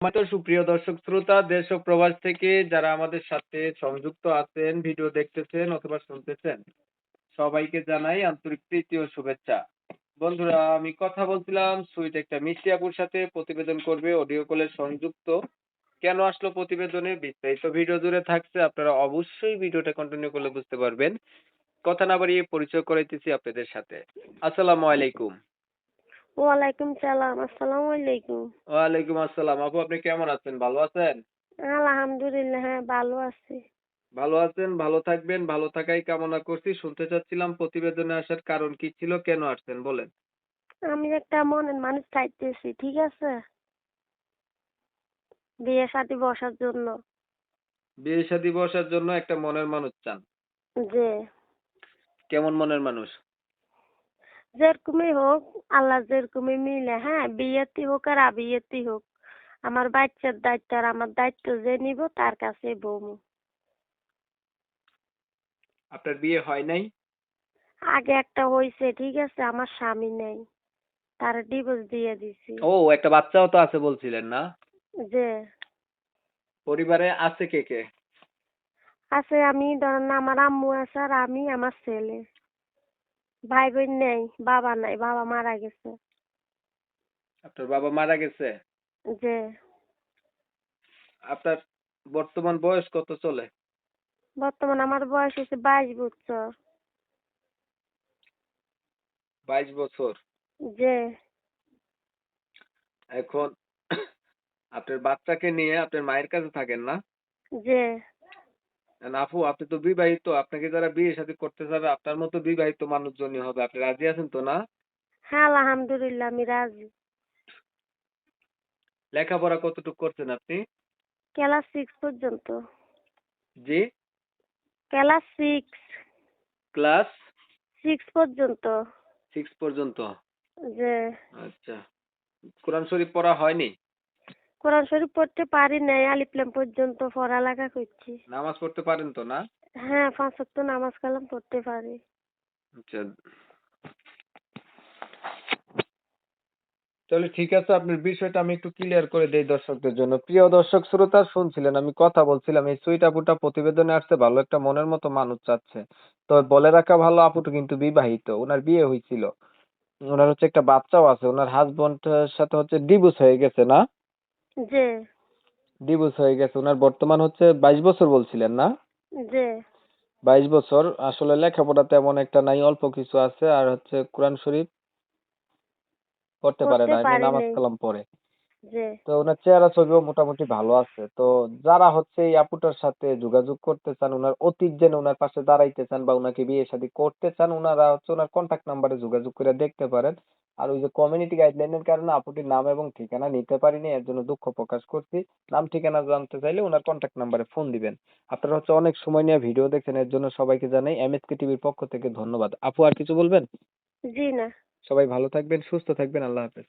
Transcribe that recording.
আমাদের সুপ্রিয় দর্শক শ্রোতা দেশ ও প্রবাস থেকে যারা আমাদের সাথে সংযুক্ত আছেন, ভিডিও দেখতেছেন অথবা শুনতেছেন, সবাইকে জানাই আন্তরিক প্রীতি ও শুভেচ্ছা। বন্ধুরা, আমি কথা বলছিলাম সুইট একটা মিষ্টি আপুর সাথে, প্রতিবেদন করবে অডিও কলে সংযুক্ত। কেন আসলো প্রতিবেদনে বিস্তারিত ভিডিও জুড়ে থাকছে, আপনারা অবশ্যই ভিডিওটা কন্টিনিউ করলে বুঝতে পারবেন। কথা না বাড়িয়ে পরিচয় করাইতেছি আপনাদের সাথে। আসসালামু আলাইকুম। ওয়ালাইকুম সালাম। আসসালামু আলাইকুম। ওয়ালাইকুম আসসালাম। আপু, আপনি কেমন আছেন? ভালো আছেন? আলহামদুলিল্লাহ, হ্যাঁ ভালো আছি। ভালো আছেন, ভালো থাকবেন, ভালো থাকাই কামনা করছি। শুনতে চাচ্ছিলাম প্রতিবেদনে আসার কারণ কি ছিল, কেন আসছেন বলেন। আমি একটা মনের মানুষ চাইতেছি, ঠিক আছে, বিয়ে শাদী বসার জন্য। বিয়ে শাদী বসার জন্য একটা মনের মানুষ চান। যে কেমন মনের মানুষ? যেরকমই হোক, আল্লাহ যেরকমই মিলে, হ্যাঁ, বিয়েতে হোক আর আবিয়েতে হোক, আমার বাচ্চার দায়িত্ব আর আমার দায়িত্ব যে নিব তার কাছে বমু। আপনার বিয়ে হয় নাই? আগে একটা হয়েছে, ঠিক আছে, আমার স্বামী নেই, তার ডিভোর্স দিয়ে দিছি। ও, একটা বাচ্চাও তো আছে বলছিলেন না? যে পরিবারে আছে কে কে? আছে, আমি ধরেন আমার আম্মু আছে আর আমি, আমার ছেলে। ভাই বোন নেই, বাবা নাই, বাবা মারা গেছে। আপনার বাবা মারা গেছে? যে আপনার বর্তমান বয়স কত চলে? বর্তমান আমার বয়স হচ্ছে 22 বছর। 22 বছর। যে এখন আপনার বাচ্চাকে নিয়ে আপনার মায়ের কাছে থাকেন না? যে আপু, আপনি তো বিবাহিত, আপনাকে যারা বিয়ে শাদী করতে যাবে আপনার মতো বিবাহিত মানুষজনই হবে। আপনি রাজি আছেন তো না? হ্যাঁ আলহামদুলিল্লাহ, আমি রাজি। লেখাপড়া কতটুকু করছেন আপনি? ক্লাস 6 পর্যন্ত। জি? ক্লাস 6। ক্লাস 6 পর্যন্ত। 6 পর্যন্ত। যে আচ্ছা। কোরআন শরীফ পড়া হয়নি? কোরআন শরীফ পড়তে পারি নাই, আলিফ লাম পর্যন্ত পড়ালেখা করছি। নামাজ পড়তে পারেন তো না? হ্যাঁ, 5 ওয়াক্ত নামাজ কালাম পড়তে পারি। আচ্ছা। তাহলে ঠিক আছে, আপনার বিষয়টা আমি একটু ক্লিয়ার করে দেই দর্শকদের জন্য। প্রিয় দর্শক শ্রোতা, শুনছিলেন আমি কথা বলছিলাম, এই সুইট আপুটা প্রতিবেদনে আসছে, ভালো একটা মনের মতো মানুষ চাচ্ছে। তো বলে রাখা ভালো, আপুটা কিন্তু বিবাহিত, ওনার বিয়ে হয়েছিল, ওনার হচ্ছে একটা বাচ্চাও আছে, ওনার হাজবেন্ড সাথে হচ্ছে ডিভোর্স হয়ে গেছে না? যে ডিভোর্স হয়ে গেছে, ওনার বর্তমান হচ্ছে 22 বছর বলছিলেন না? যে 22 বছর। আসলে লেখাপড়া তেমন একটা নাই, অল্প কিছু আছে, আর হচ্ছে কোরআন শরীফ পড়তে পারে পড়তে না, এমনি পারি নামাজ নাই। কালাম পড়ে। যে তো ওনার চেহারা ছবিও মোটামুটি ভালো আছে। তো যারা হচ্ছে এই আপুটার সাথে যোগাযোগ করতে চান, ওনার অতীত জেনে ওনার পাশে দাঁড়াইতে চান বা ওনাকে বিয়ে শাদী করতে চান, ওনারা হচ্ছে ওনার কন্ট্যাক্ট নাম্বারে যোগাযোগ করে দেখতে পারেন। আর ওই যে কমিউনিটি গাইডলাইনের কারণে আপুটির নাম এবং ঠিকানা নিতে পারিনি, এর জন্য দুঃখ প্রকাশ করছি। নাম ঠিকানা জানতে চাইলে ওনার কন্ট্যাক্ট নাম্বারে ফোন দিবেন। আপনারা হচ্ছে অনেক সময় নিয়ে ভিডিও দেখছেন, এর জন্য সবাইকে জানাই এমএসকে টিভির পক্ষ থেকে ধন্যবাদ। আপু, আর কিছু বলবেন? জি না। সবাই ভালো থাকবেন, সুস্থ থাকবেন, আল্লাহ হাফেজ।